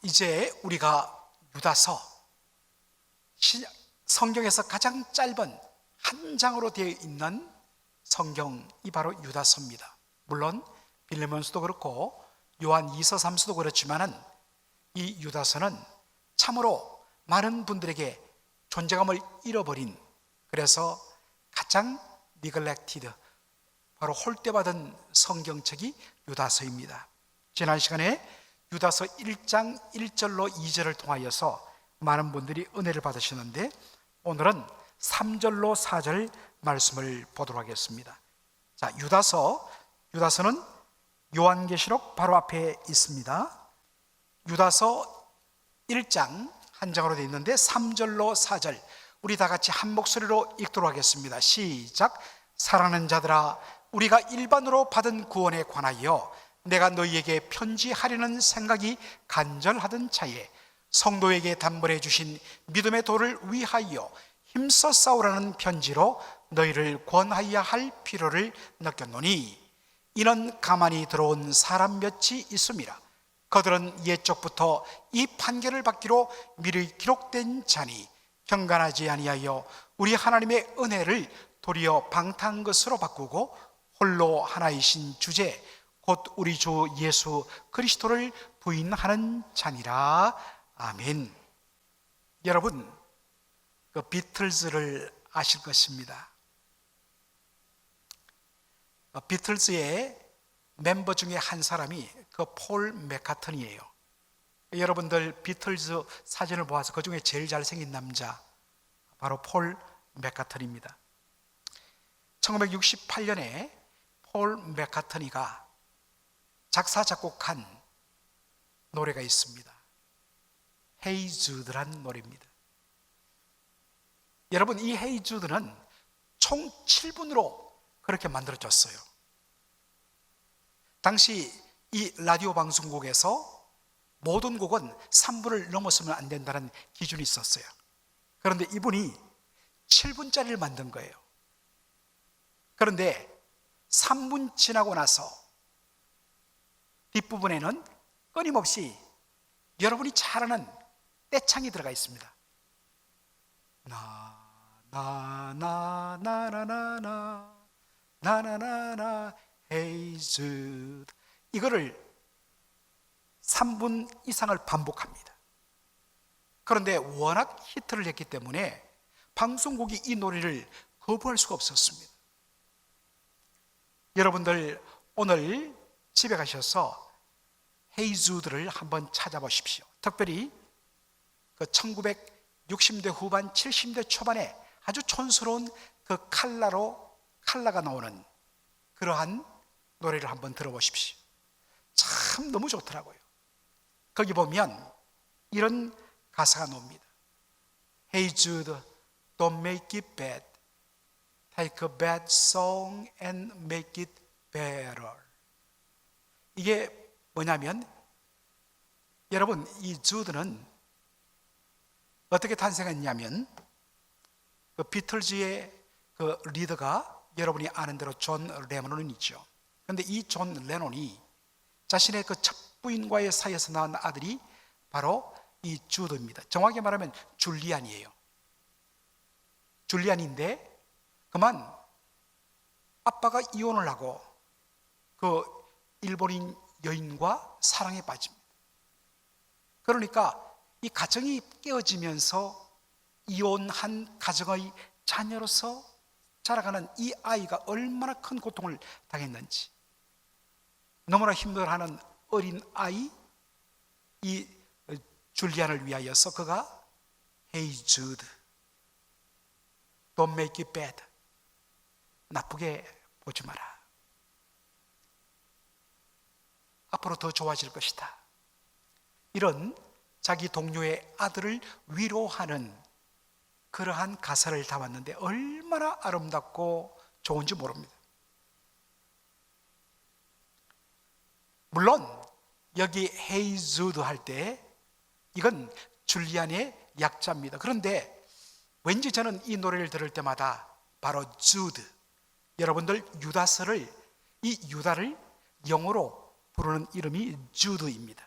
이제 우리가 유다서, 성경에서 가장 짧은 한 장으로 되어 있는 성경이 바로 유다서입니다. 물론 빌레몬서도 그렇고 요한 2서 3서도 그렇지만은 이 유다서는 참으로 많은 분들에게 존재감을 잃어버린, 그래서 가장 네글렉티드, 바로 홀대받은 성경책이 유다서입니다. 지난 시간에 유다서 1장 1절로 2절을 통하여서 많은 분들이 은혜를 받으시는데, 오늘은 3절로 4절 말씀을 보도록 하겠습니다. 자, 유다서는 요한계시록 바로 앞에 있습니다. 유다서 1장 한 장으로 되어 있는데 3절로 4절 우리 다 같이 한 목소리로 읽도록 하겠습니다. 시작. 사랑하는 자들아, 우리가 일반으로 받은 구원에 관하여 내가 너희에게 편지하려는 생각이 간절하던 차에 성도에게 단번에 주신 믿음의 도를 위하여 힘써 싸우라는 편지로 너희를 권하여야 할 필요를 느꼈노니, 이는 가만히 들어온 사람 몇이 있음이라. 그들은 옛적부터 이 판결을 받기로 미리 기록된 자니 경건하지 아니하여 우리 하나님의 은혜를 도리어 방탕한 것으로 바꾸고 홀로 하나이신 주제 곧 우리 주 예수 그리스도를 부인하는 자니라. 아멘. 여러분, 그 비틀즈를 아실 것입니다. 비틀즈의 멤버 중에 한 사람이 그 폴 맥카트니예요. 여러분들 비틀즈 사진을 보아서 그 중에 제일 잘생긴 남자 바로 폴 맥카트니입니다. 1968년에 폴 맥카트니가 작사 작곡한 노래가 있습니다. Hey Jude라는 노래입니다. 여러분, 이 Hey Jude는 총 7분으로 그렇게 만들어졌어요. 당시 이 라디오 방송국에서 모든 곡은 3분을 넘었으면 안 된다는 기준이 있었어요. 그런데 이분이 7분짜리를 만든 거예요. 그런데 3분 지나고 나서 뒷부분에는 끊임없이 여러분이 잘 아는 떼창이 들어가 있습니다. 나나나나나나나나나나나 Hey Jude, 이거를 3분 이상을 반복합니다. 그런데 워낙 히트를 했기 때문에 방송국이 이 노래를 거부할 수가 없었습니다. 여러분들 오늘 집에 가셔서 Hey Jude를 한번 찾아보십시오. 특별히 그 1960대 후반 70대 초반에 아주 촌스러운 그 칼라가 나오는 그러한 노래를 한번 들어보십시오. 참 너무 좋더라고요. 거기 보면 이런 가사가 나옵니다. Hey Jude, don't make it bad. Take a bad song and make it better. 이게 뭐냐면, 여러분, 이 주드는 어떻게 탄생했냐면, 그 비틀즈의 그 리더가 여러분이 아는 대로 존 레논은 있죠. 그런데 이 존 레논이 자신의 그 첫 부인과의 사이에서 낳은 아들이 바로 이 주드입니다. 정확히 말하면 줄리안이에요. 줄리안인데 그만 아빠가 이혼을 하고 그 일본인 여인과 사랑에 빠집니다. 그러니까 이 가정이 깨어지면서 이혼한 가정의 자녀로서 자라가는 이 아이가 얼마나 큰 고통을 당했는지, 너무나 힘들어하는 어린 아이 이 줄리안을 위하여서 그가 Hey Jude, don't make it bad. 나쁘게 보지 마라. 앞으로 더 좋아질 것이다. 이런 자기 동료의 아들을 위로하는 그러한 가사를 담았는데 얼마나 아름답고 좋은지 모릅니다. 물론 여기 Hey Jude 할 때 이건 줄리안의 약자입니다. 그런데 왠지 저는 이 노래를 들을 때마다 바로 주드, 여러분들 유다서를, 이 유다를 영어로 부르는 이름이 주드입니다.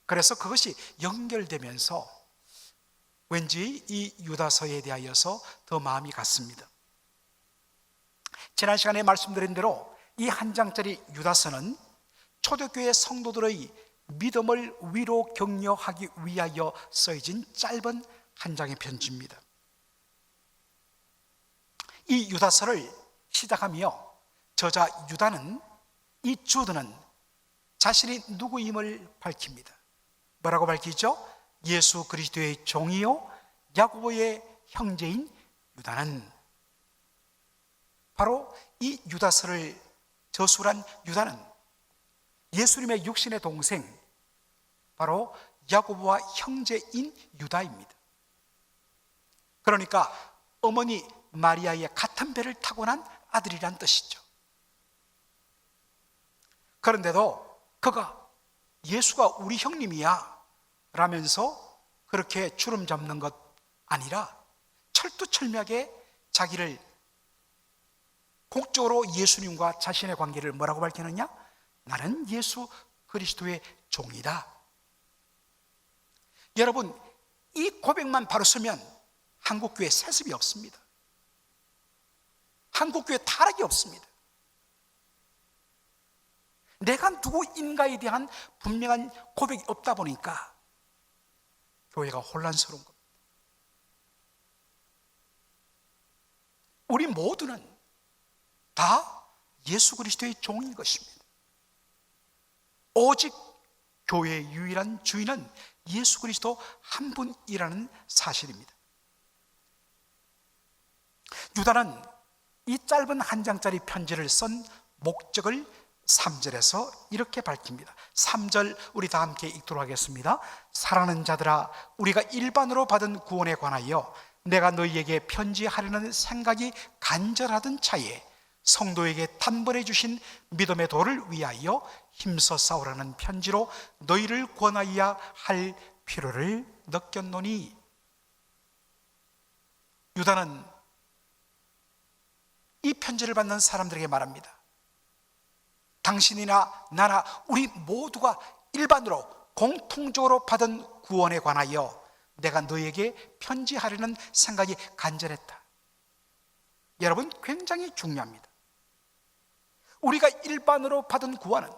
그래서 그것이 연결되면서 왠지 이 유다서에 대하여서 더 마음이 갔습니다. 지난 시간에 말씀드린 대로 이 한 장짜리 유다서는 초대교회 성도들의 믿음을 위로 격려하기 위하여 써진 짧은 한 장의 편지입니다. 이 유다서를 시작하며 저자 유다는, 이 주드는 자신이 누구임을 밝힙니다. 뭐라고 밝히죠? 예수 그리스도의 종이요 야고보의 형제인 유다는. 바로 이 유다서를 저술한 유다는 예수님의 육신의 동생, 바로 야고보와 형제인 유다입니다. 그러니까 어머니 마리아의 같은 배를 타고 난 아들이란 뜻이죠. 그런데도 그가 예수가 우리 형님이야 라면서 그렇게 주름 잡는 것 아니라 철두철미하게 자기를 공적으로 예수님과 자신의 관계를 뭐라고 밝히느냐? 나는 예수 그리스도의 종이다. 여러분, 이 고백만 바로 서면 한국교회 세습이 없습니다. 한국교회 타락이 없습니다. 내가 누구인가에 대한 분명한 고백이 없다 보니까 교회가 혼란스러운 겁니다. 우리 모두는 다 예수 그리스도의 종인 것입니다. 오직 교회의 유일한 주인은 예수 그리스도 한 분이라는 사실입니다. 유다는 이 짧은 한 장짜리 편지를 쓴 목적을 3절에서 이렇게 밝힙니다. 3절 우리 다 함께 읽도록 하겠습니다. 사랑하는 자들아, 우리가 일반으로 받은 구원에 관하여 내가 너희에게 편지하려는 생각이 간절하던 차에 성도에게 단번에 주신 믿음의 도를 위하여 힘써 싸우라는 편지로 너희를 권하여야 할 필요를 느꼈노니. 유다는 이 편지를 받는 사람들에게 말합니다. 당신이나 나나 우리 모두가 일반으로 공통적으로 받은 구원에 관하여 내가 너에게 편지하려는 생각이 간절했다. 여러분, 굉장히 중요합니다. 우리가 일반으로 받은 구원은,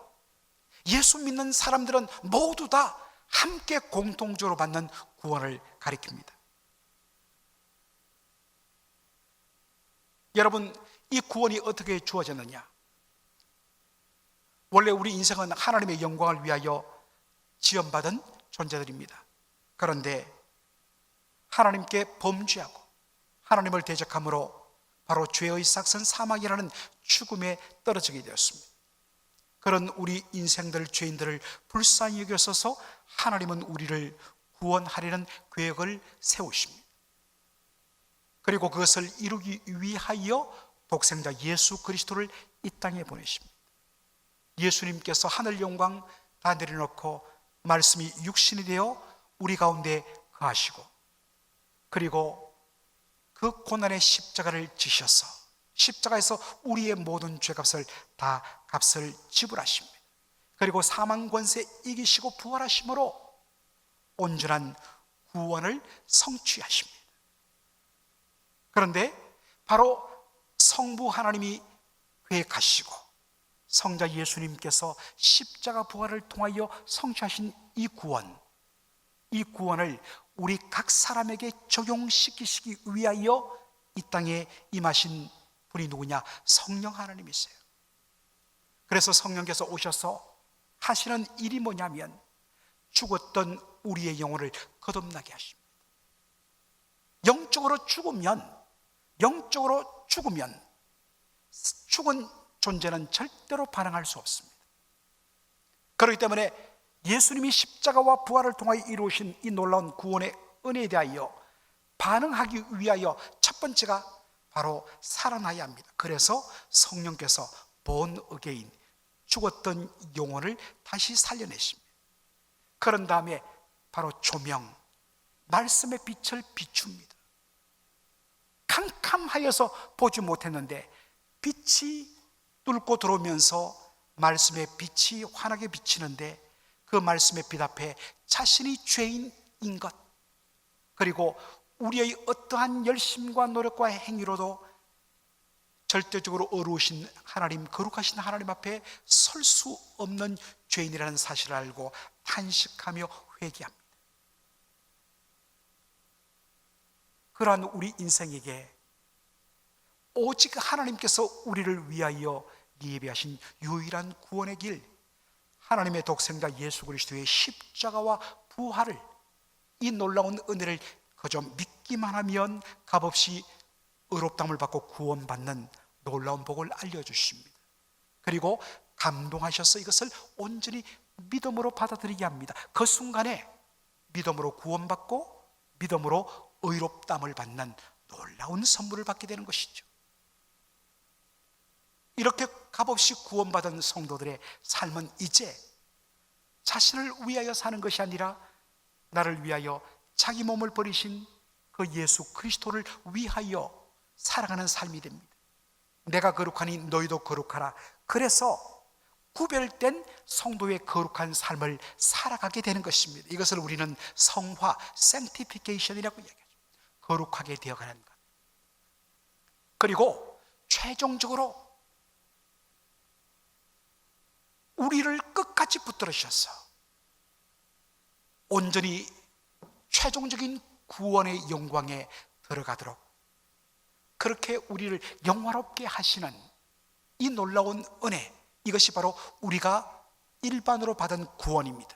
예수 믿는 사람들은 모두 다 함께 공통적으로 받는 구원을 가리킵니다. 여러분, 이 구원이 어떻게 주어졌느냐? 원래 우리 인생은 하나님의 영광을 위하여 지원받은 존재들입니다. 그런데 하나님께 범죄하고 하나님을 대적함으로 바로 죄의 삭선 사망이라는 죽음에 떨어지게 되었습니다. 그런 우리 인생들, 죄인들을 불쌍히 여겨서 하나님은 우리를 구원하려는 계획을 세우십니다. 그리고 그것을 이루기 위하여 독생자 예수 그리스도를 이 땅에 보내십니다. 예수님께서 하늘 영광 다 내려놓고 말씀이 육신이 되어 우리 가운데 거하시고, 그리고 그 고난의 십자가를 지셔서 십자가에서 우리의 모든 죄값을 다 값을 지불하십니다. 그리고 사망 권세 이기시고 부활하심으로 온전한 구원을 성취하십니다. 그런데 바로 성부 하나님이 계획하시고 성자 예수님께서 십자가 부활을 통하여 성취하신 이 구원을 우리 각 사람에게 적용시키시기 위하여 이 땅에 임하신 분이 누구냐? 성령 하나님이세요. 그래서 성령께서 오셔서 하시는 일이 뭐냐면 죽었던 우리의 영혼을 거듭나게 하십니다. 영적으로 죽으면 죽은 존재는 절대로 반응할 수 없습니다. 그렇기 때문에 예수님이 십자가와 부활을 통하여 이루신 이 놀라운 구원의 은혜에 대하여 반응하기 위하여 첫 번째가 바로 살아나야 합니다. 그래서 성령께서 born again, 죽었던 영혼을 다시 살려내십니다. 그런 다음에 바로 조명, 말씀의 빛을 비춥니다. 캄캄하여서 보지 못했는데 빛이 뚫고 들어오면서 말씀의 빛이 환하게 비치는데 그 말씀에 비답해 자신이 죄인인 것, 그리고 우리의 어떠한 열심과 노력과 행위로도 절대적으로 어려우신 하나님, 거룩하신 하나님 앞에 설 수 없는 죄인이라는 사실을 알고 탄식하며 회개합니다. 그러한 우리 인생에게 오직 하나님께서 우리를 위하여 예비하신 유일한 구원의 길, 하나님의 독생자 예수 그리스도의 십자가와 부활을, 이 놀라운 은혜를 그저 믿기만 하면 값없이 의롭다함을 받고 구원받는 놀라운 복을 알려주십니다. 그리고 감동하셔서 이것을 온전히 믿음으로 받아들이게 합니다. 그 순간에 믿음으로 구원받고 믿음으로 의롭다함을 받는 놀라운 선물을 받게 되는 것이죠. 이렇게 값없이 구원받은 성도들의 삶은 이제 자신을 위하여 사는 것이 아니라 나를 위하여 자기 몸을 버리신 그 예수 그리스도를 위하여 살아가는 삶이 됩니다. 내가 거룩하니 너희도 거룩하라. 그래서 구별된 성도의 거룩한 삶을 살아가게 되는 것입니다. 이것을 우리는 성화, sanctification이라고 이야기하죠. 거룩하게 되어가는 것. 그리고 최종적으로 우리를 끝까지 붙들으셔서 온전히 최종적인 구원의 영광에 들어가도록 그렇게 우리를 영화롭게 하시는 이 놀라운 은혜, 이것이 바로 우리가 일반으로 받은 구원입니다.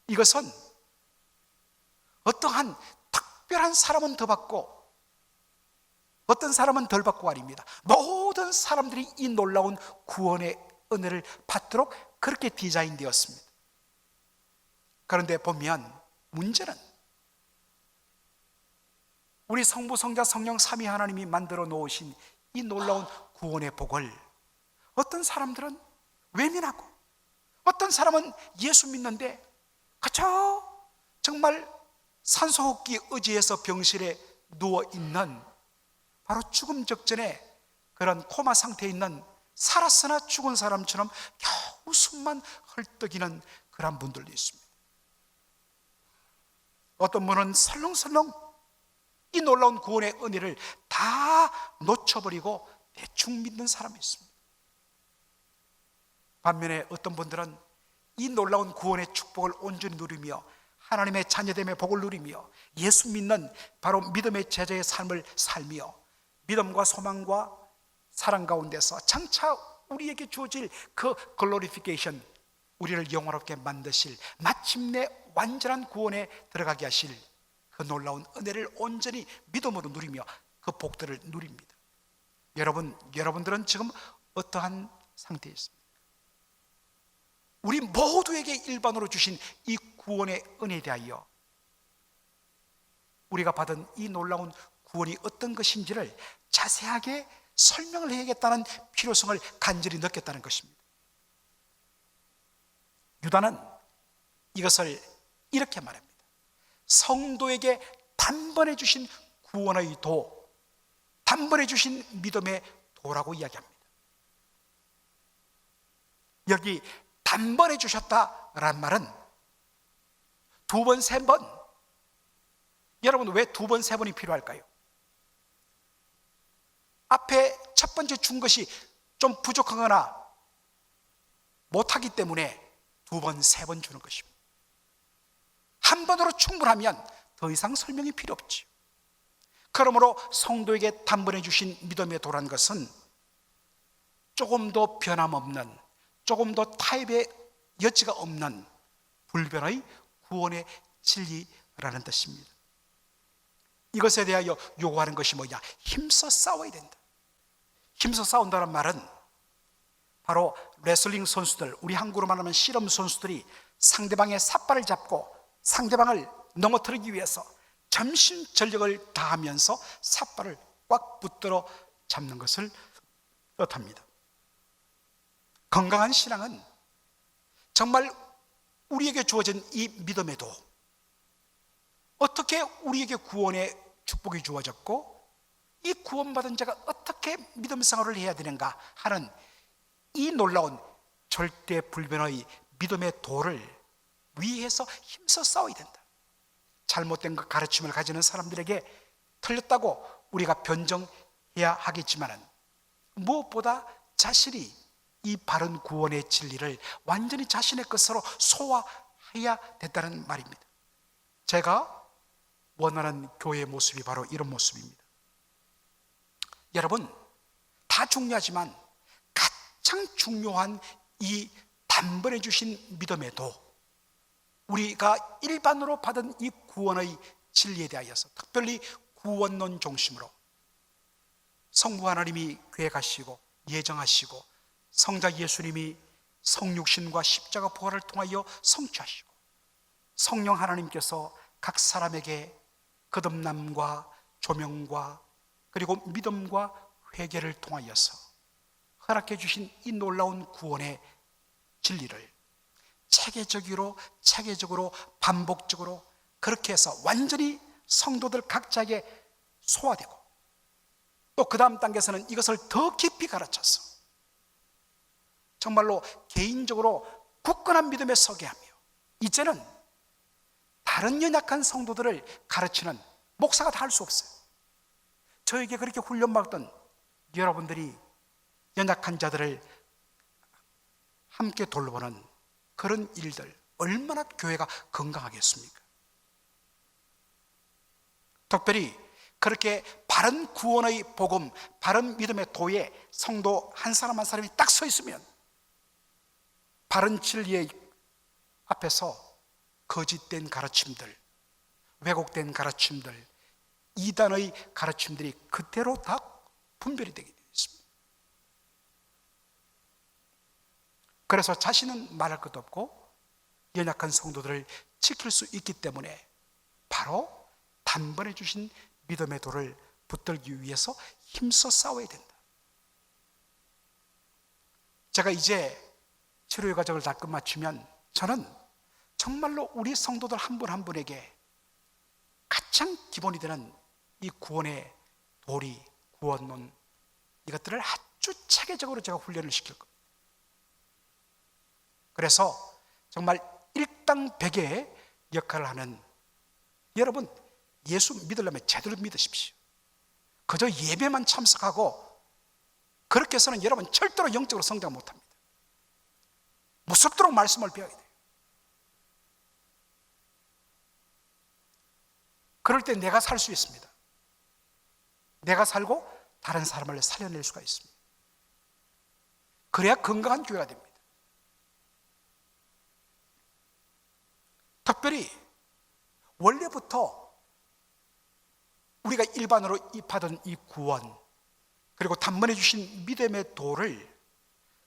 이것은 어떠한 특별한 사람은 더 받고 어떤 사람은 덜 받고 아닙니다. 모든 사람들이 이 놀라운 구원의 은혜를 받도록 그렇게 디자인되었습니다. 그런데 보면 문제는 우리 성부, 성자, 성령 삼위 하나님이 만들어 놓으신 이 놀라운 구원의 복을 어떤 사람들은 외면하고 어떤 사람은 예수 믿는데 그저 정말 산소호흡기 의지해서 병실에 누워있는 바로 죽음 직전에 그런 코마 상태에 있는 살았으나 죽은 사람처럼 겨우 숨만 헐떡이는 그런 분들도 있습니다. 어떤 분은 설렁설렁 이 놀라운 구원의 은혜를 다 놓쳐버리고 대충 믿는 사람이 있습니다. 반면에 어떤 분들은 이 놀라운 구원의 축복을 온전히 누리며 하나님의 자녀됨의 복을 누리며 예수 믿는 바로 믿음의 제자의 삶을 살며 믿음과 소망과 사랑 가운데서 장차 우리에게 주어질 그 글로리피케이션, 우리를 영화롭게 만드실 마침내 완전한 구원에 들어가게 하실 그 놀라운 은혜를 온전히 믿음으로 누리며 그 복들을 누립니다. 여러분들은 지금 어떠한 상태에 있습니까? 우리 모두에게 일반으로 주신 이 구원의 은혜에 대하여 우리가 받은 이 놀라운 구원이 어떤 것인지를 자세하게 설명을 해야겠다는 필요성을 간절히 느꼈다는 것입니다. 유다는 이것을 이렇게 말합니다. 성도에게 단번에 주신 구원의 도, 단번에 주신 믿음의 도라고 이야기합니다. 여기 단번에 주셨다라는 말은 두 번, 세 번. 여러분 왜 두 번, 세 번이 필요할까요? 앞에 첫 번째 준 것이 좀 부족하거나 못하기 때문에 두 번, 세 번 주는 것입니다. 한 번으로 충분하면 더 이상 설명이 필요 없죠. 그러므로 성도에게 단번에 주신 믿음의 도란 것은 조금 더 변함없는, 조금 더 타협의 여지가 없는 불변의 구원의 진리라는 뜻입니다. 이것에 대하여 요구하는 것이 뭐냐? 힘써 싸워야 된다. 힘써 싸운다는 말은 바로 레슬링 선수들, 우리 한국으로 말하면 씨름 선수들이 상대방의 삿발을 잡고 상대방을 넘어뜨리기 위해서 전심전력을 다하면서 삿발을 꽉 붙들어 잡는 것을 뜻합니다. 건강한 신앙은 정말 우리에게 주어진 이 믿음에도 어떻게 우리에게 구원의 축복이 주어졌고 이 구원받은 자가 어떻게 믿음 생활을 해야 되는가 하는 이 놀라운 절대 불변의 믿음의 도를 위해서 힘써 싸워야 된다. 잘못된 그 가르침을 가지는 사람들에게 틀렸다고 우리가 변정해야 하겠지만 무엇보다 자신이 이 바른 구원의 진리를 완전히 자신의 것으로 소화해야 된다는 말입니다. 제가 원하는 교회의 모습이 바로 이런 모습입니다. 여러분, 다 중요하지만 가장 중요한 이 단번에 주신 믿음에도 우리가 일반으로 받은 이 구원의 진리에 대하여서 특별히 구원론 중심으로 성부 하나님이 계획하시고 예정하시고 성자 예수님이 성육신과 십자가 부활을 통하여 성취하시고 성령 하나님께서 각 사람에게 거듭남과 조명과 그리고 믿음과 회개를 통하여서 허락해 주신 이 놀라운 구원의 진리를 체계적으로 반복적으로 그렇게 해서 완전히 성도들 각자에게 소화되고 또 그 다음 단계에서는 이것을 더 깊이 가르쳐서 정말로 개인적으로 굳건한 믿음에 서게 하며 이제는 다른 연약한 성도들을 가르치는 목사가 다 할 수 없어요. 저에게 그렇게 훈련받던 여러분들이 연약한 자들을 함께 돌보는 그런 일들 얼마나 교회가 건강하겠습니까? 특별히 그렇게 바른 구원의 복음, 바른 믿음의 도에 성도 한 사람 한 사람이 딱 서 있으면 바른 진리의 앞에서 거짓된 가르침들, 왜곡된 가르침들, 이단의 가르침들이 그대로 다 분별이 되게 되어 있습니다. 그래서 자신은 말할 것도 없고 연약한 성도들을 지킬 수 있기 때문에 바로 단번에 주신 믿음의 도를 붙들기 위해서 힘써 싸워야 된다. 제가 이제 치료의 과정을 다 끝마치면 저는 정말로 우리 성도들 한 분 한 분에게 가장 기본이 되는 이 구원의 도리, 구원론 이것들을 아주 체계적으로 제가 훈련을 시킬 겁니다. 그래서 정말 일당백의 역할을 하는 여러분, 예수 믿으려면 제대로 믿으십시오. 그저 예배만 참석하고 그렇게 해서는 여러분 절대로 영적으로 성장 못합니다. 무섭도록 말씀을 배워야 돼요. 그럴 때 내가 살 수 있습니다. 내가 살고 다른 사람을 살려낼 수가 있습니다. 그래야 건강한 교회가 됩니다. 특별히 원래부터 우리가 일반으로 받은 이 구원 그리고 단번에 주신 믿음의 도를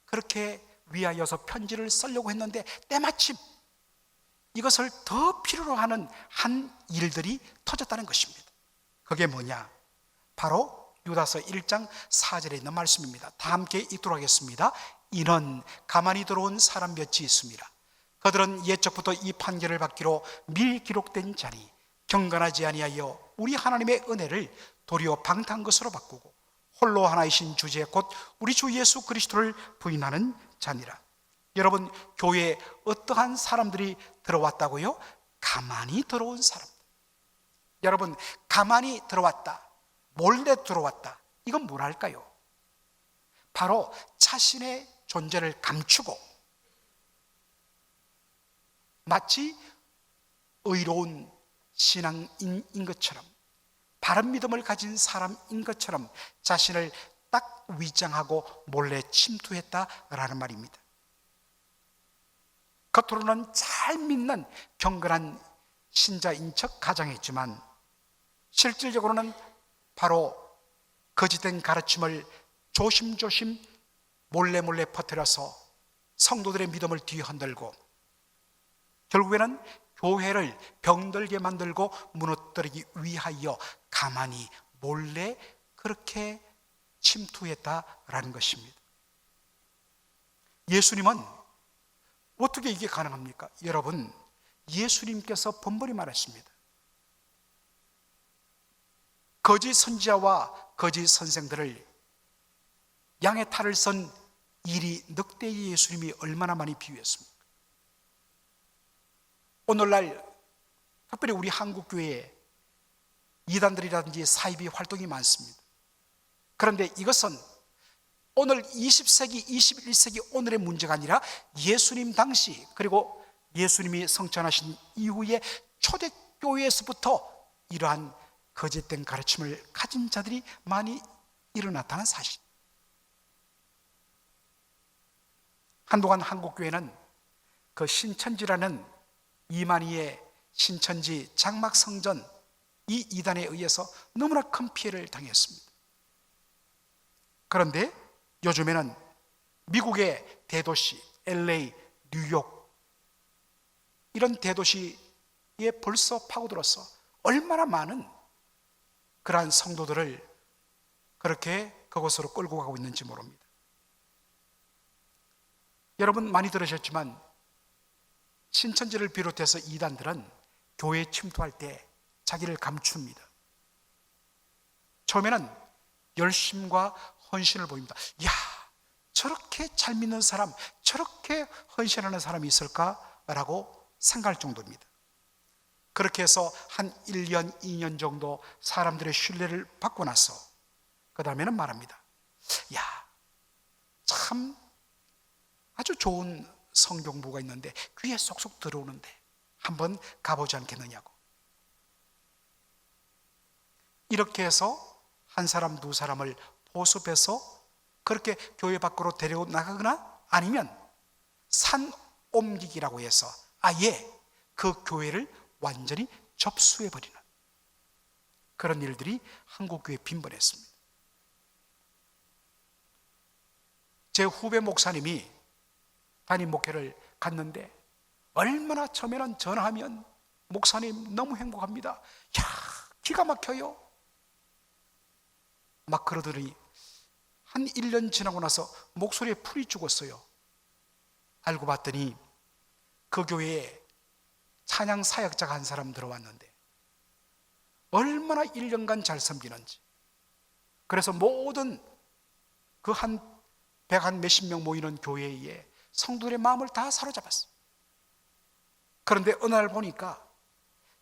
그렇게 위하여서 편지를 쓰려고 했는데 때마침 이것을 더 필요로 하는 한 일들이 터졌다는 것입니다. 그게 뭐냐? 바로 유다서 1장 4절에 있는 말씀입니다. 다 함께 읽도록 하겠습니다. 이는 가만히 들어온 사람 몇이 있습니다. 그들은 옛적부터 이 판결을 받기로 미리 기록된 자니 경건하지 아니하여 우리 하나님의 은혜를 도리어 방탕한 것으로 바꾸고 홀로 하나이신 주제 곧 우리 주 예수 그리스도를 부인하는 자니라. 여러분, 교회에 어떠한 사람들이 들어왔다고요? 가만히 들어온 사람들. 여러분, 가만히 들어왔다, 몰래 들어왔다, 이건 뭐랄까요? 바로 자신의 존재를 감추고 마치 의로운 신앙인인 것처럼 바른 믿음을 가진 사람인 것처럼 자신을 딱 위장하고 몰래 침투했다라는 말입니다. 겉으로는 잘 믿는 경건한 신자인 척 가장했지만 실질적으로는 바로 거짓된 가르침을 조심조심 몰래 퍼뜨려서 성도들의 믿음을 뒤흔들고 결국에는 교회를 병들게 만들고 무너뜨리기 위하여 가만히 몰래 그렇게 침투했다라는 것입니다. 예수님은 어떻게 이게 가능합니까? 여러분, 예수님께서 번번이 말했습니다. 거짓 선지자와 거짓 선생들을 양의 탈을 선 이리 늑대의 예수님이 얼마나 많이 비유했습니까? 오늘날 특별히 우리 한국 교회에 이단들이라든지 사이비 활동이 많습니다. 그런데 이것은 오늘 20세기, 21세기 오늘의 문제가 아니라 예수님 당시, 그리고 예수님이 성천하신 이후에 초대교회에서부터 이러한 거짓된 가르침을 가진 자들이 많이 일어났다는 사실. 한동안 한국교회는 그 신천지라는 이만희의 신천지 장막성전, 이 이단에 의해서 너무나 큰 피해를 당했습니다. 그런데 요즘에는 미국의 대도시 LA, 뉴욕 이런 대도시에 벌써 파고들어서 얼마나 많은 그러한 성도들을 그렇게 그곳으로 끌고 가고 있는지 모릅니다. 여러분 많이 들으셨지만 신천지를 비롯해서 이단들은 교회에 침투할 때 자기를 감춥니다. 처음에는 열심과 헌신을 보입니다. 야, 저렇게 잘 믿는 사람, 저렇게 헌신하는 사람이 있을까라고 생각할 정도입니다. 그렇게 해서 한 1년, 2년 정도 사람들의 신뢰를 받고 나서 그 다음에는 말합니다. 야, 참 아주 좋은 성경부가 있는데 귀에 쏙쏙 들어오는데 한번 가보지 않겠느냐고. 이렇게 해서 한 사람 두 사람을 보습해서 그렇게 교회 밖으로 데리고 나가거나 아니면 산 옮기기라고 해서 아예 그 교회를 완전히 접수해버리는 그런 일들이 한국교회에 빈번했습니다. 제 후배 목사님이 담임 목회를 갔는데 얼마나 처음에는 전화하면 목사님 너무 행복합니다. 야, 기가 막혀요. 막 그러더니 한 1년 지나고 나서 목소리에 풀이 죽었어요. 알고 봤더니 그 교회에 찬양 사역자가 한 사람 들어왔는데 얼마나 1년간 잘 섬기는지. 그래서 모든 그 한 100한 몇십 명 모이는 교회에 성도들의 마음을 다 사로잡았어요. 그런데 어느 날 보니까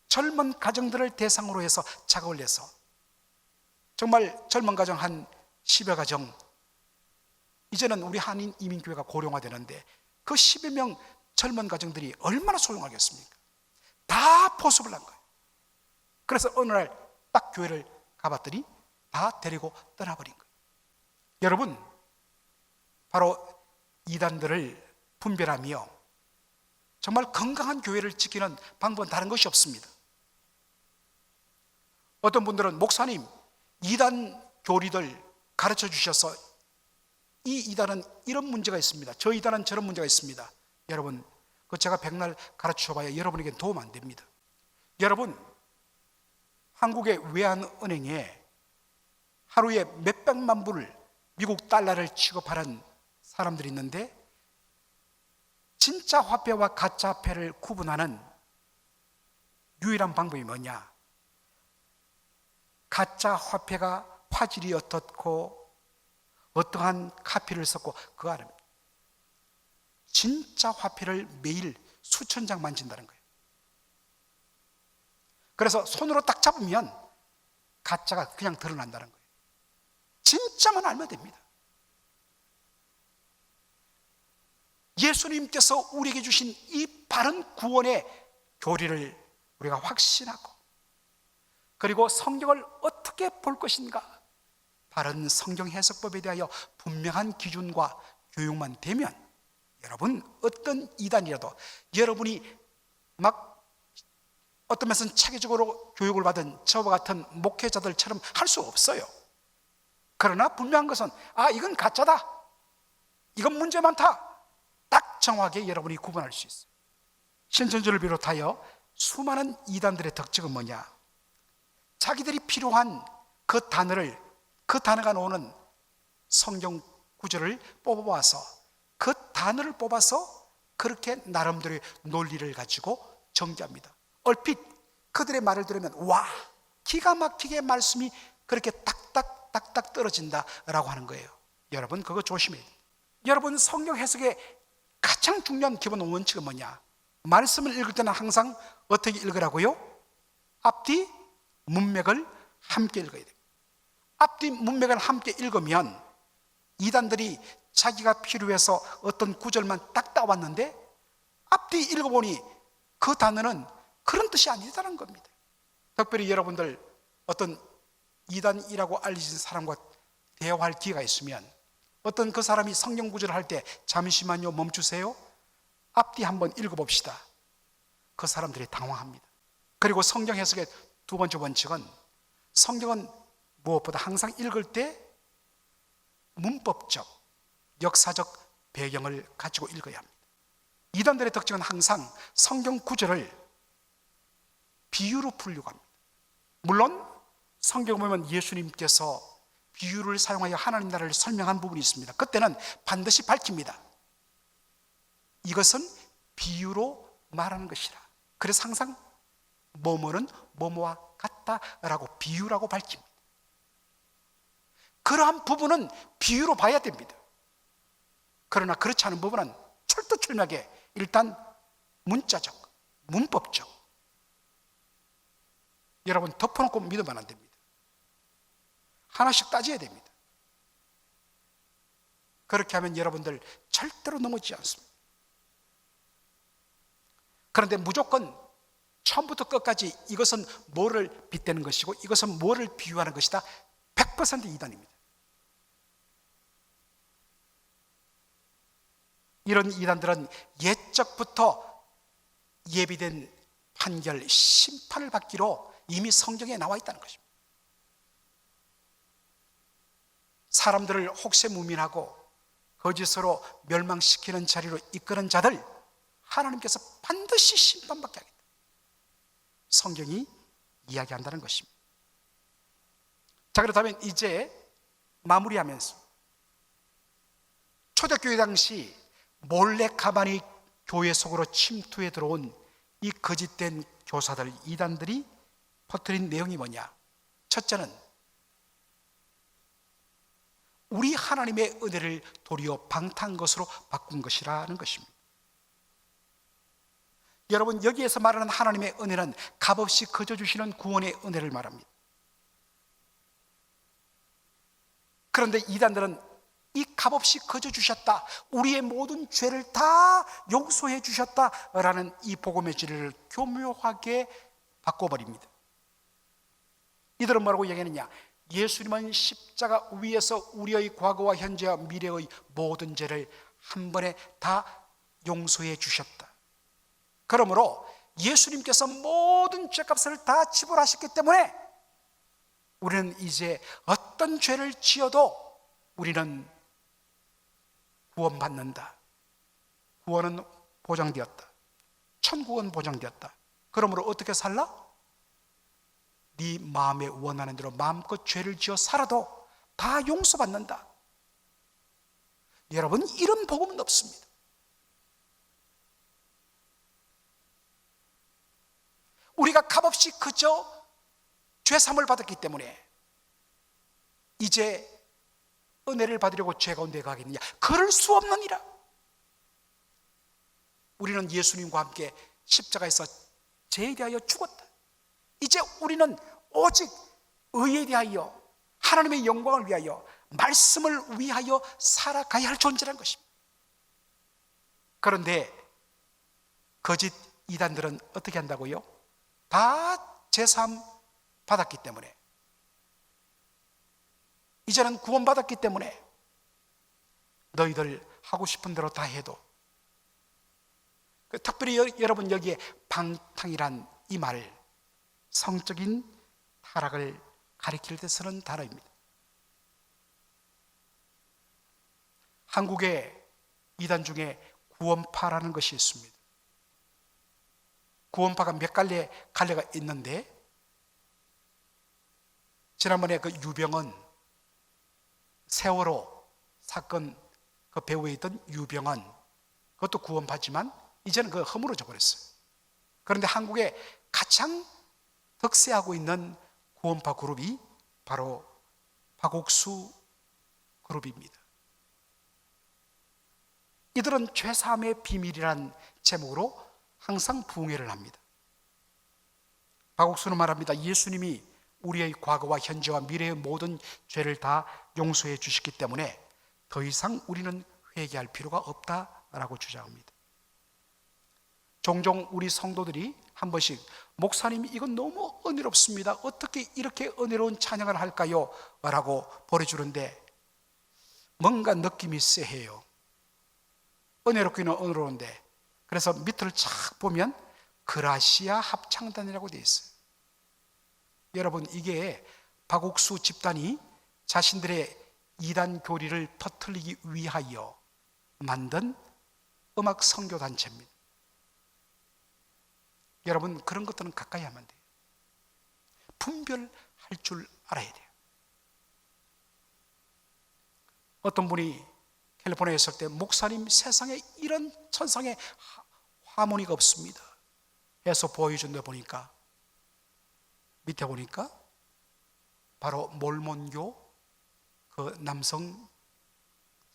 젊은 가정들을 대상으로 해서 작업을 해서 정말 젊은 가정 한 10여 가정, 이제는 우리 한인 이민교회가 고령화되는데 그 10여 명 젊은 가정들이 얼마나 소중하겠습니까? 다 포섭을 한 거예요. 그래서 어느 날 딱 교회를 가봤더니 다 데리고 떠나버린 거예요. 여러분, 바로 이단들을 분별하며 정말 건강한 교회를 지키는 방법은 다른 것이 없습니다. 어떤 분들은 목사님, 이단 교리들 가르쳐 주셔서 이 이단은 이런 문제가 있습니다. 저 이단은 저런 문제가 있습니다. 여러분, 그 제가 백날 가르쳐 봐야 여러분에게 도움 안 됩니다. 여러분, 한국의 외환은행에 하루에 몇백만 불을 미국 달러를 취급하는 사람들이 있는데 진짜 화폐와 가짜 화폐를 구분하는 유일한 방법이 뭐냐? 가짜 화폐가 화질이 어떻고 어떠한 카피를 썼고 그거 아닙니다. 진짜 화폐를 매일 수천 장 만진다는 거예요. 그래서 손으로 딱 잡으면 가짜가 그냥 드러난다는 거예요. 진짜만 알면 됩니다. 예수님께서 우리에게 주신 이 바른 구원의 교리를 우리가 확신하고 그리고 성경을 어떻게 볼 것인가, 바른 성경 해석법에 대하여 분명한 기준과 교육만 되면 여러분 어떤 이단이라도 여러분이 막 어떤 면에서는 체계적으로 교육을 받은 저와 같은 목회자들처럼 할 수 없어요. 그러나 분명한 것은 이건 가짜다, 이건 문제 많다, 딱 정확하게 여러분이 구분할 수 있어요. 신천지를 비롯하여 수많은 이단들의 특징은 뭐냐? 자기들이 필요한 그 단어가 나오는 성경 구절을 뽑아와서 그 단어를 뽑아서 그렇게 나름대로의 논리를 가지고 전개합니다. 얼핏 그들의 말을 들으면 와, 기가 막히게 말씀이 그렇게 딱딱 떨어진다라고 하는 거예요. 여러분 그거 조심해야 돼요. 여러분 성경 해석의 가장 중요한 기본 원칙은 뭐냐? 말씀을 읽을 때는 항상 어떻게 읽으라고요? 앞뒤 문맥을 함께 읽어야 돼요. 앞뒤 문맥을 함께 읽으면 이단들이 자기가 필요해서 어떤 구절만 딱 따왔는데 앞뒤 읽어보니 그 단어는 그런 뜻이 아니다라는 겁니다. 특별히 여러분들 어떤 이단이라고 알려진 사람과 대화할 기회가 있으면 어떤 그 사람이 성경 구절을 할 때 잠시만요 멈추세요, 앞뒤 한번 읽어봅시다. 그 사람들이 당황합니다. 그리고 성경 해석의 두 번째 원칙은 성경은 무엇보다 항상 읽을 때 문법적, 역사적 배경을 가지고 읽어야 합니다. 이단들의 특징은 항상 성경 구절을 비유로 풀려고 합니다. 물론 성경을 보면 예수님께서 비유를 사용하여 하나님 나라를 설명한 부분이 있습니다. 그때는 반드시 밝힙니다. 이것은 비유로 말하는 것이라. 그래서 항상 뭐뭐는 뭐뭐와 같다라고 비유라고 밝힙니다. 그러한 부분은 비유로 봐야 됩니다. 그러나 그렇지 않은 부분은 철두철미하게 일단 문자적, 문법적, 여러분 덮어놓고 믿으면 안 됩니다. 하나씩 따져야 됩니다. 그렇게 하면 여러분들 절대로 넘어지지 않습니다. 그런데 무조건 처음부터 끝까지 이것은 뭐를 빗대는 것이고 이것은 뭐를 비유하는 것이다, 100% 이단입니다. 이런 이단들은 옛적부터 예비된 판결, 심판을 받기로 이미 성경에 나와 있다는 것입니다. 사람들을 혹세무민하고 거짓으로 멸망시키는 자리로 이끄는 자들, 하나님께서 반드시 심판받게 하겠다, 성경이 이야기한다는 것입니다. 자, 그렇다면 이제 마무리하면서 초대교회 당시 몰래 가만히 교회 속으로 침투해 들어온 이 거짓된 교사들, 이단들이 퍼뜨린 내용이 뭐냐? 첫째는 우리 하나님의 은혜를 도리어 방탕한 것으로 바꾼 것이라는 것입니다. 여러분, 여기에서 말하는 하나님의 은혜는 값없이 거저 주시는 구원의 은혜를 말합니다. 그런데 이단들은 이 값없이 거저 주셨다, 우리의 모든 죄를 다 용서해 주셨다라는 이 복음의 진리를 교묘하게 바꿔버립니다. 이들은 뭐라고 얘기하느냐? 예수님은 십자가 위에서 우리의 과거와 현재와 미래의 모든 죄를 한 번에 다 용서해 주셨다. 그러므로 예수님께서 모든 죄값을 다 지불하셨기 때문에 우리는 이제 어떤 죄를 지어도 우리는 구원받는다. 구원은 보장되었다. 천국은 보장되었다. 그러므로 어떻게 살라? 네 마음에 원하는 대로 마음껏 죄를 지어 살아도 다 용서받는다. 여러분, 이런 복음은 없습니다. 우리가 값없이 그저 죄사함을 받았기 때문에 이제 은혜를 받으려고 죄 가운데 가겠느냐? 그럴 수 없느니라. 우리는 예수님과 함께 십자가에서 죄에 대하여 죽었다. 이제 우리는 오직 의에 대하여, 하나님의 영광을 위하여, 말씀을 위하여 살아가야 할 존재라는 것입니다. 그런데 거짓 이단들은 어떻게 한다고요? 다 제사함 받았기 때문에, 이제는 구원받았기 때문에 너희들 하고 싶은 대로 다 해도, 특별히 여러분 여기에 방탕이란 이 말, 성적인 타락을 가리킬 때 쓰는 단어입니다. 한국에 이단 중에 구원파라는 것이 있습니다. 구원파가 몇 갈래가 있는데, 지난번에 그 유병헌, 세월호 사건 그 배후에 있던 유병헌, 그것도 구원파지만 이제는 그 허물어져 버렸어요. 그런데 한국에 가장 득세하고 있는 구원파 그룹이 바로 박옥수 그룹입니다. 이들은 죄사함의 비밀이란 제목으로 항상 부흥회를 합니다. 박옥수는 말합니다. 예수님이 우리의 과거와 현재와 미래의 모든 죄를 다 용서해 주셨기 때문에 더 이상 우리는 회개할 필요가 없다라고 주장합니다. 종종 우리 성도들이 한 번씩 목사님 이건 너무 은혜롭습니다. 어떻게 이렇게 은혜로운 찬양을 할까요? 라고 보내주는데 뭔가 느낌이 쎄해요. 은혜롭기는 은혜로운데 그래서 밑을 착 보면 그라시아 합창단이라고 되어 있어요. 여러분 이게 박옥수 집단이 자신들의 이단 교리를 퍼뜨리기 위하여 만든 음악 선교단체입니다. 여러분 그런 것들은 가까이 하면 돼요. 분별할 줄 알아야 돼요. 어떤 분이 캘리포니아에 있을 때 목사님 세상에 이런 천상의 하모니가 없습니다 해서 보여준다 보니까 밑에 보니까 바로 몰몬교 그 남성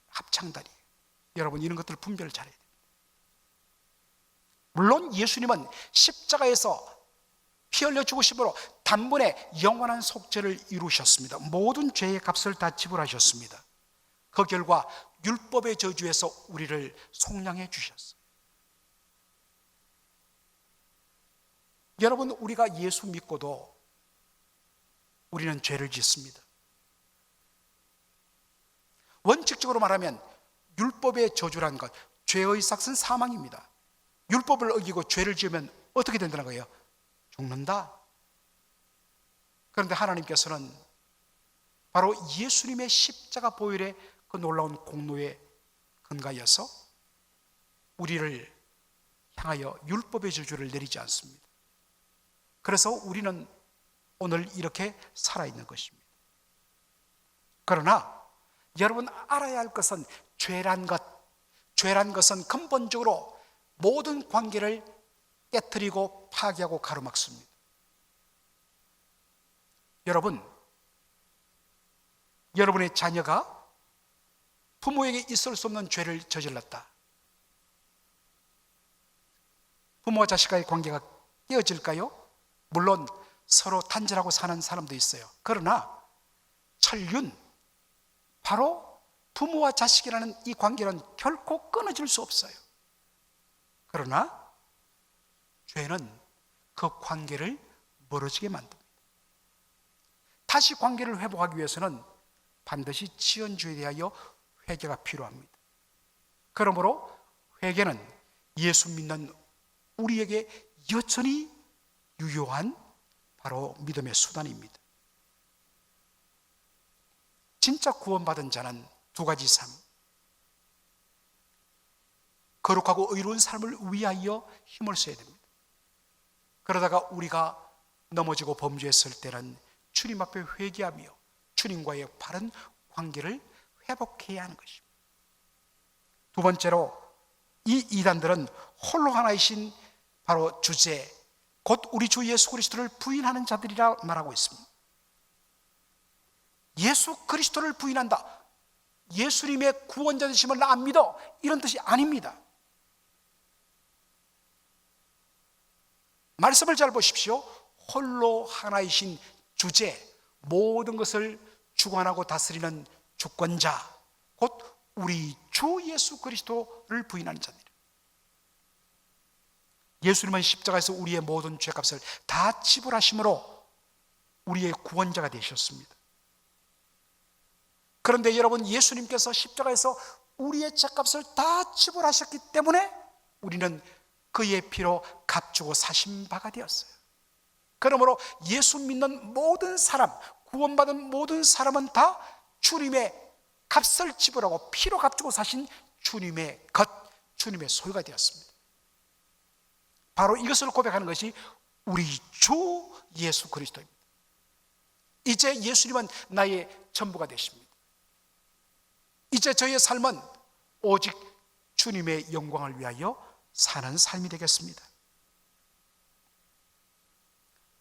합창단이에요. 여러분 이런 것들을 분별을 잘해야 돼요. 물론 예수님은 십자가에서 피 흘려 죽으심으로 단번에 영원한 속죄를 이루셨습니다. 모든 죄의 값을 다 지불하셨습니다. 그 결과 율법의 저주에서 우리를 속량해 주셨어요. 여러분 우리가 예수 믿고도 우리는 죄를 짓습니다. 원칙적으로 말하면 율법의 저주란 것, 죄의 삭은 사망입니다. 율법을 어기고 죄를 지으면 어떻게 된다는 거예요? 죽는다. 그런데 하나님께서는 바로 예수님의 십자가 보혈의 그 놀라운 공로에 근거하여서 우리를 향하여 율법의 저주를 내리지 않습니다. 그래서 우리는 오늘 이렇게 살아있는 것입니다. 그러나 여러분 알아야 할 것은 죄란 것은 근본적으로 모든 관계를 깨트리고 파괴하고 가로막습니다. 여러분의 자녀가 부모에게 있을 수 없는 죄를 저질렀다. 부모와 자식과의 관계가 깨어질까요? 물론 서로 단절하고 사는 사람도 있어요. 그러나 천륜, 바로 부모와 자식이라는 이 관계는 결코 끊어질 수 없어요. 그러나 죄는 그 관계를 멀어지게 만듭니다. 다시 관계를 회복하기 위해서는 반드시 지연주에 대하여 회개가 필요합니다. 그러므로 회개는 예수 믿는 우리에게 여전히 유효한 바로 믿음의 수단입니다. 진짜 구원받은 자는 두 가지 삶, 거룩하고 의로운 삶을 위하여 힘을 써야 됩니다. 그러다가 우리가 넘어지고 범죄했을 때는 주님 앞에 회개하며 주님과의 바른 관계를 회복해야 하는 것입니다. 두 번째로 이 이단들은 홀로 하나이신 바로 주제, 곧 우리 주 예수 그리스도를 부인하는 자들이라 말하고 있습니다. 예수 그리스도를 부인한다, 예수님의 구원자 되심을 나 안 믿어, 이런 뜻이 아닙니다. 말씀을 잘 보십시오. 홀로 하나이신 주제, 모든 것을 주관하고 다스리는 주권자, 곧 우리 주 예수 그리스도를 부인하는 자들. 예수님은 십자가에서 우리의 모든 죄값을 다 지불하심으로 우리의 구원자가 되셨습니다. 그런데 여러분, 예수님께서 십자가에서 우리의 죄값을 다 지불하셨기 때문에 우리는 그의 피로 값주고 사신 바가 되었어요. 그러므로 예수 믿는 모든 사람, 구원받은 모든 사람은 다 주님의 값을 지불하고 피로 값주고 사신 주님의 것, 주님의 소유가 되었습니다. 바로 이것을 고백하는 것이 우리 주 예수 그리스도입니다. 이제 예수님은 나의 전부가 되십니다. 이제 저의 삶은 오직 주님의 영광을 위하여 사는 삶이 되겠습니다.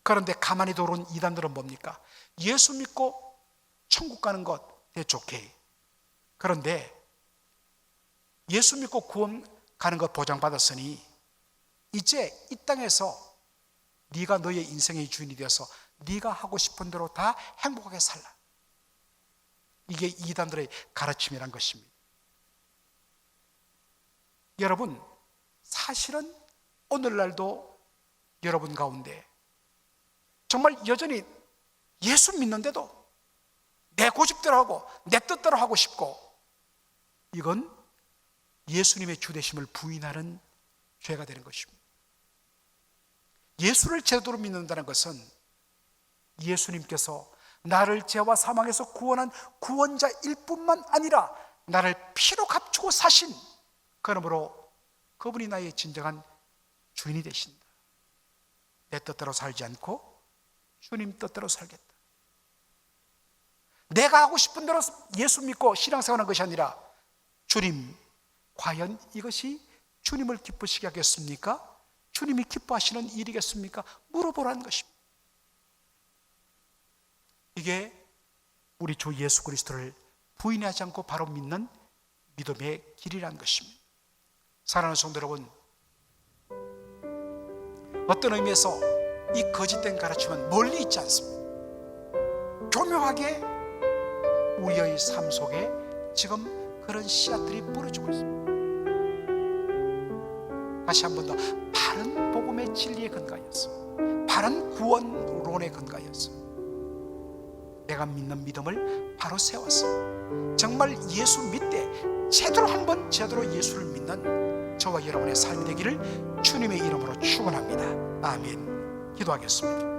그런데 가만히 돌아온 이단들은 뭡니까? 예수 믿고 천국 가는 것 대좋게, 그런데 예수 믿고 구원 가는 것 보장받았으니 이제 이 땅에서 네가 너의 인생의 주인이 되어서 네가 하고 싶은 대로 다 행복하게 살라. 이게 이단들의 가르침이란 것입니다. 여러분, 사실은 오늘날도 여러분 가운데 정말 여전히 예수 믿는데도 내 고집대로 하고 내 뜻대로 하고 싶고, 이건 예수님의 주되심을 부인하는 죄가 되는 것입니다. 예수를 제대로 믿는다는 것은 예수님께서 나를 죄와 사망에서 구원한 구원자일 뿐만 아니라 나를 피로 값주고 사신, 그러므로 그분이 나의 진정한 주인이 되신다. 내 뜻대로 살지 않고 주님 뜻대로 살겠다. 내가 하고 싶은 대로 예수 믿고 신앙생활하는 것이 아니라, 주님, 과연 이것이 주님을 기쁘시게 하겠습니까? 주님이 기뻐하시는 일이겠습니까? 물어보라는 것입니다. 이게 우리 주 예수 그리스도를 부인하지 않고 바로 믿는 믿음의 길이라는 것입니다. 사랑하는 성도 여러분, 어떤 의미에서 이 거짓된 가르침은 멀리 있지 않습니다. 교묘하게 우리의 삶 속에 지금 그런 씨앗들이 뿌려지고 있습니다. 다시 한 번 더, 바른 복음의 진리에 근거하여서, 바른 구원론에 근거하여서 내가 믿는 믿음을 바로 세워서 정말 예수 믿되 제대로 한번 제대로 예수를 믿는 저와 여러분의 삶이 되기를 주님의 이름으로 축원합니다. 아멘. 기도하겠습니다.